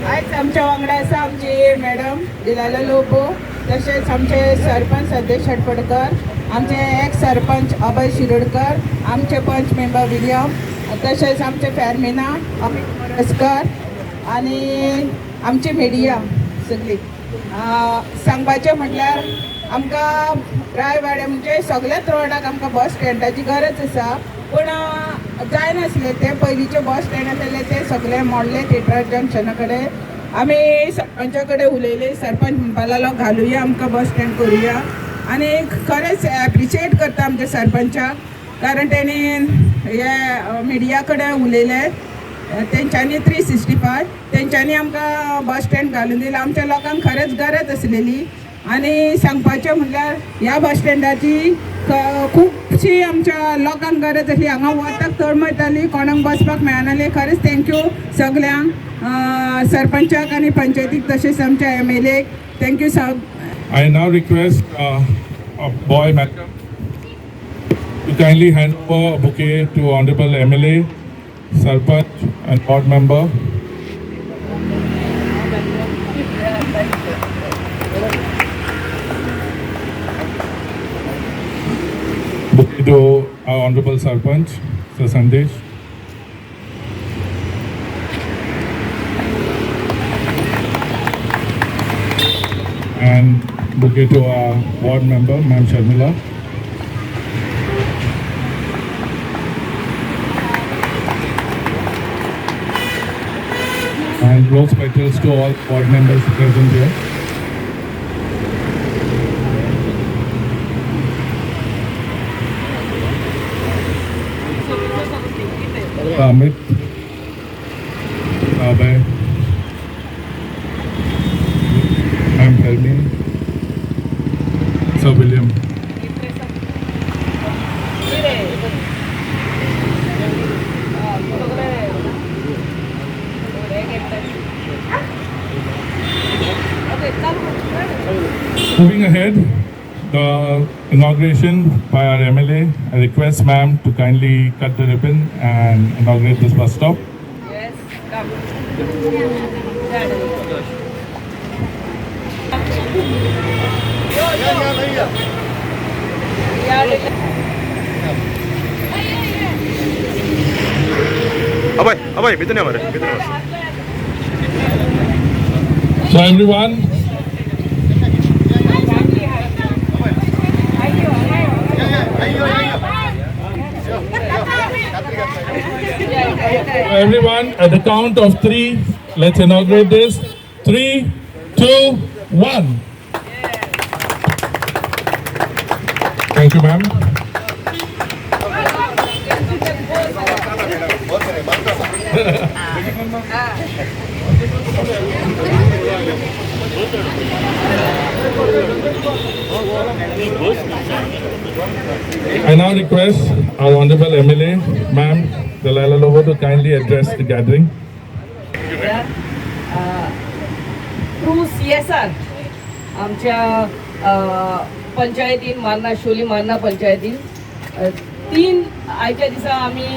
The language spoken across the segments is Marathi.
आज आमच्या वांगडा आसा आमची मॅडम दिलाला लोबो, तसेच आमचे सरपंच सदेश हटपडकर, आमचे एक्स सरपंच अभय शिरोडकर, आमचे पंच मेंबर विलियम, तसेच आमचे फॅरमिना अमित मोरजकर आणि आमची मिडिया सगळी. सांगपाचें म्हटल्यार आमकां रायवाड्या म्हणजे सगळ्याच रोडाक आमकां बस स्टँडाची गरज आसा, पूण जायनासले ते पयलींचे बस स्टँड आसले ते सगळे मोडले थिएटर जंक्शना कडेन. आमी सरपंचा कडेन उलयले, सरपंच म्हणपा लागलो घालुया आमकां बस स्टँड करुया, आनी खरेंच एप्रिशिएट करता आमच्या सरपंचाक, कारण तेणी हे मिडिया कडेन उलयले, तेंच्यांनी 365 तेंच्यांनी आमकां बस स्टँड घालून दिला. आमच्या लोकांक खरेंच गरज आसलेली. आनी सांगपाचें म्हटल्यार ह्या बस स्टँडाची खुबशी आमच्या लोकांक गरज आसली. हांगा वताक तळमळटाली, कोणाक बसपाक मेळनासलें. खरेंच थँक्यू सगल्यांक, सरपंचाक आनी पंचायतीक, तशेंच आमच्या MLA क थँक्यू सग. I now request boy Malcolm to kindly hand over a bouquet to Honorable MLA, Sarpanch and board member. Bouquet to our Honorable Sarpanch, Sir Sandesh. And bouquet to our ward member, Ma'am Sharmila. And rose petals to all ward members present here. Amit, Abhay, Ma'am Helmi, Sir William. Moving ahead, the inauguration by our MLA. I request ma'am to kindly cut the ribbon and inaugurate this bus stop. Yes, come. अभय भीतर हमारे भीतर. So everyone, at the count of 3, let's inaugurate this. 3, 2, 1. Thank you, ma'am. I now request our Honorable MLA, Ma'am Delilah Lobo, to kindly address the gathering. Through CSR आमच्या पंचायतीन मारना शोली मारना पंचायतीन 3 आयच्या दिसा आमी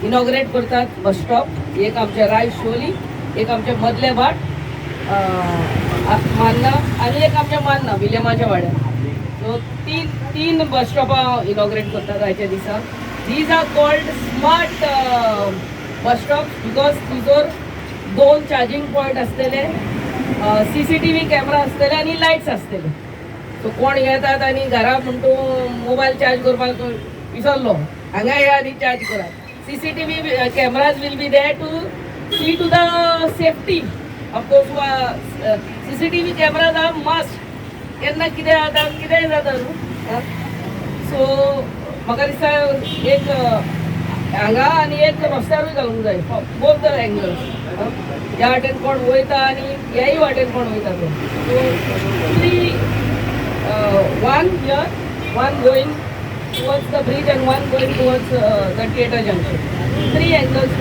इनॉग्रेट करतात बस स्टॉप. एक आमच्या राय शोली, एक आमच्या मदले बाट मारना आणि एक आमच्या मारना विलेमाच्या वाड्यार. सो तीन बस स्टॉपां इनॉग्रेट करतात आयच्या दिसा. These are called smart bus stop because तुजोर 2 चार्जिंग पॉयंट आसतले, CCTV कॅमेरा आसतले आणि लायट्स आसतले. सो कोण येतात आणि घरा म्हणतो मोबाईल चार्ज करपाक विसरलो, हांगा या आनी चार्ज करात. CCTV cameras will be there to see to the safety. Of course, CCTV cameras are must. केन्ना कितें जाता कितेंय जाता न्हू. सो म्हाका दिसता एक हांगा आनी एक रस्त्यारूय घालूंक जाय, बोथ द एंगल्स. ह्या वाटेन कोण वयता आनी ह्याय वाटेन कोण वयता तो. So 1 here, 1 going towards the bridge and 1 going towards the theatre junction. 3 angles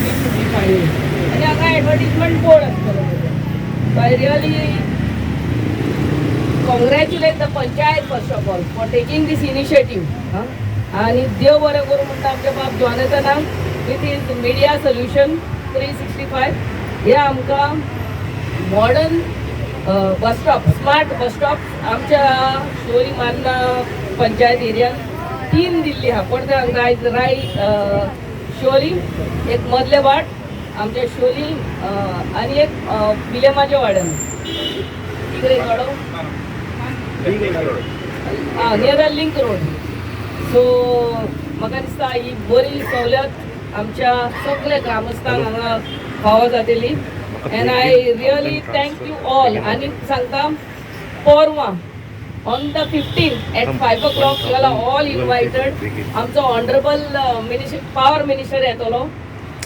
need to be found. And हांगा advertisement board आसतलो. So I really congratulate the panchayat first of all for taking this initiative. आणि देव बरें करूं म्हणटा आमच्या बाब जॉनथनाक with his media solution 365. हे आमकां modern bus stop, smart bus stop आमच्या शिवोली मान्ना पंचायत एरियात 3 दिल्ली आहा. पण रायट शिवोली, एक मदले वाट आमच्या शिवोली आणि एक विलेमाच्या वाड्यान इकडे वाडो near the link road. So म्हाका दिसता ही बरी सवलत आमच्या सगळ्या ग्रामस्थांक हांगा फावो जातली. And I really thank you all. आनी सांगता पोरवां on the 15th at 5 o'clock you are all invited. आमचो ऑनरेबल पावर मिनिस्टर येतलो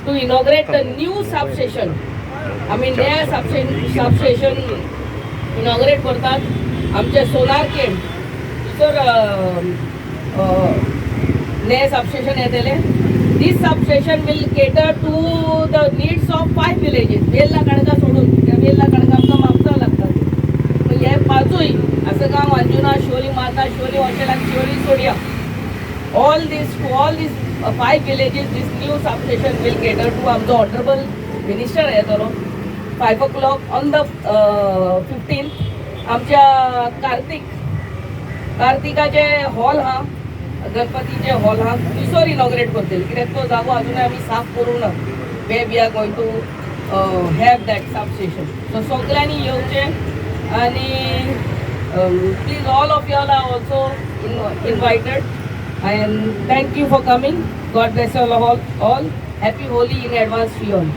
to inaugurate the new substation. आमी नया सबस्टेशन इनॉग्रेट करतात आमचे सोलार केम थंयसर नए सबस्टेशन येतले. This substation will cater to the needs of 5 villages. वेल्ला कणका सोडून, त्या वेल्ला कणका आमकां म्हापसा लागतात. हे पांचूय आसगांव, अंजुना, शिवोली माता, शिवोली हॉटेल आनी Siolim सोडिया, all these 5 villages this new substation will cater to. आमचो ऑनरेबल मिनिस्टर येतलो 5 o'clock on the 15th. आमच्या कार्तिकाचे हॉल हा, गणपतीचे हॉल हा, थंयसर इनॉग्रेट करतली. कित्याक तो जागो अजून आमी साफ करूंक ना. We are going to have that substation. So सगळ्यांनी येवचे आनी please all of you are also invited. And thank you for coming. God bless you all. Happy Holi in advance to you all.